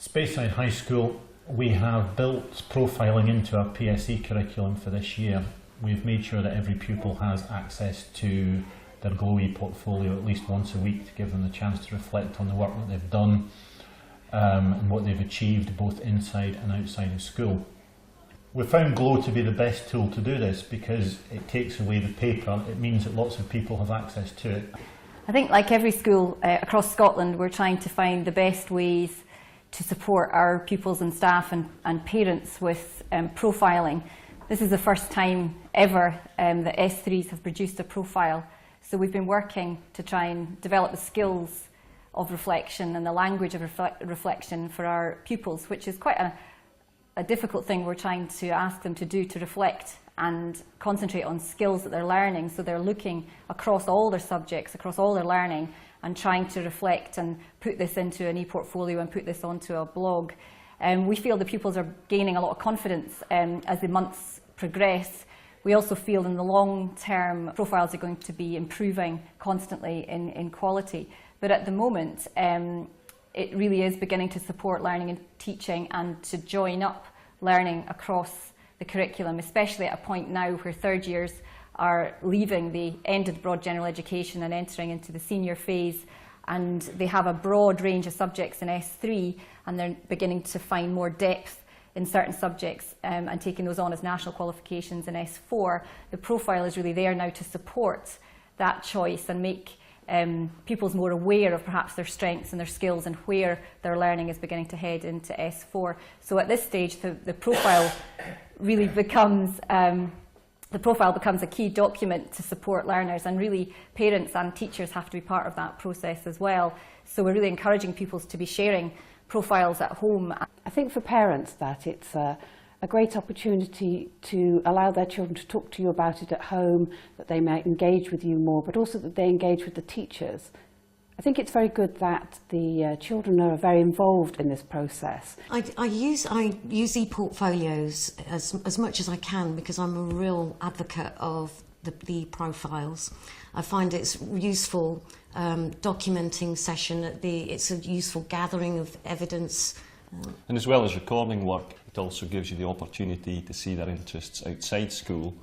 Speyside High School, we have built profiling into our PSE curriculum for this year. We've made sure that every pupil has access to their GLOE portfolio at least once a week to give them the chance to reflect on the work that they've done and what they've achieved both inside and outside of school. We found GLOE to be the best tool to do this because it takes away the paper. It means that lots of people have access to it. I think, like every school across Scotland, we're trying to find the best ways to support our pupils and staff and parents with profiling. This is the first time ever that S3s have produced a profile. So we've been working to try and develop the skills of reflection and the language of reflection for our pupils, which is quite a difficult thing we're trying to ask them to do, to reflect and concentrate on skills that they're learning. So they're looking across all their subjects, across all their learning, and trying to reflect and put this into an e-portfolio and put this onto a blog. We feel the pupils are gaining a lot of confidence as the months progress. We also feel in the long term profiles are going to be improving constantly in quality. But at the moment, it really is beginning to support learning and teaching and to join up learning across the curriculum, especially at a point now where third years are leaving the end of broad general education and entering into the senior phase, and they have a broad range of subjects in S3 and they're beginning to find more depth in certain subjects and taking those on as national qualifications in S4. The profile is really there now to support that choice and make pupils more aware of perhaps their strengths and their skills and where their learning is beginning to head into S4. So at this stage the profile really becomes a key document to support learners, and really parents and teachers have to be part of that process as well. So we're really encouraging pupils to be sharing profiles at home. I think for parents that it's a great opportunity to allow their children to talk to you about it at home, that they might engage with you more, but also that they engage with the teachers. I think it's very good that the children are very involved in this process. I use e-portfolios as much as I can because I'm a real advocate of the profiles. I find it's useful documenting session. It's a useful gathering of evidence. And as well as recording work, it also gives you the opportunity to see their interests outside school,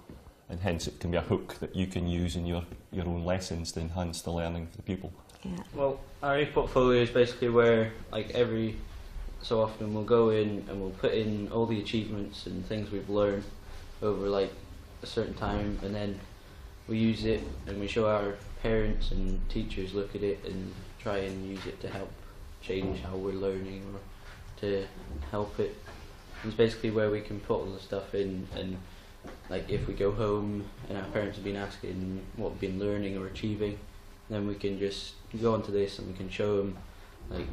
and hence it can be a hook that you can use in your own lessons to enhance the learning of the pupil. Yeah. Well, our e-portfolio is basically where, like, every so often we'll go in and we'll put in all the achievements and things we've learned over like a certain time, and then we use it and we show our parents and teachers look at it and try and use it to help change how we're learning or to help it. It's basically where we can put all the stuff in, and like if we go home and our parents have been asking what we've been learning or achieving, then we can just go onto this and we can show them, like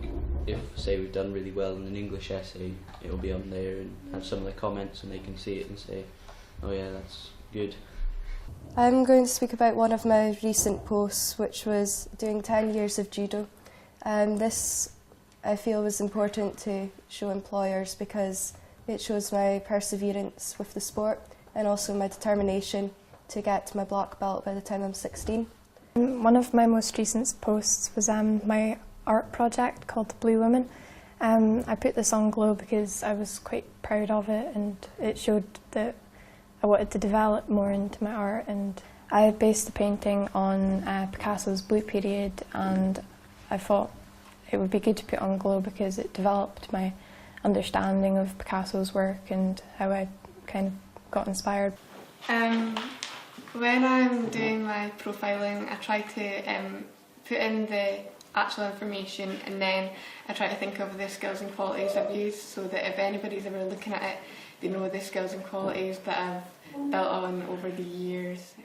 if say we've done really well in an English essay, it'll be on there and have some of the comments and they can see it and say, oh yeah, that's good. I'm going to speak about one of my recent posts, which was doing 10 years of judo. This I feel was important to show employers because it shows my perseverance with the sport and also my determination to get to my black belt by the time I'm 16. One of my most recent posts was my art project called The Blue Woman. I put this on GLOE because I was quite proud of it, and it showed that I wanted to develop more into my art. And I based the painting on Picasso's Blue Period, and I thought it would be good to put on GLOE because it developed my understanding of Picasso's work and how I kind of got inspired. When I'm doing my profiling, I try to put in the actual information, and then I try to think of the skills and qualities I've used so that if anybody's ever looking at it, they know the skills and qualities that I've built on over the years.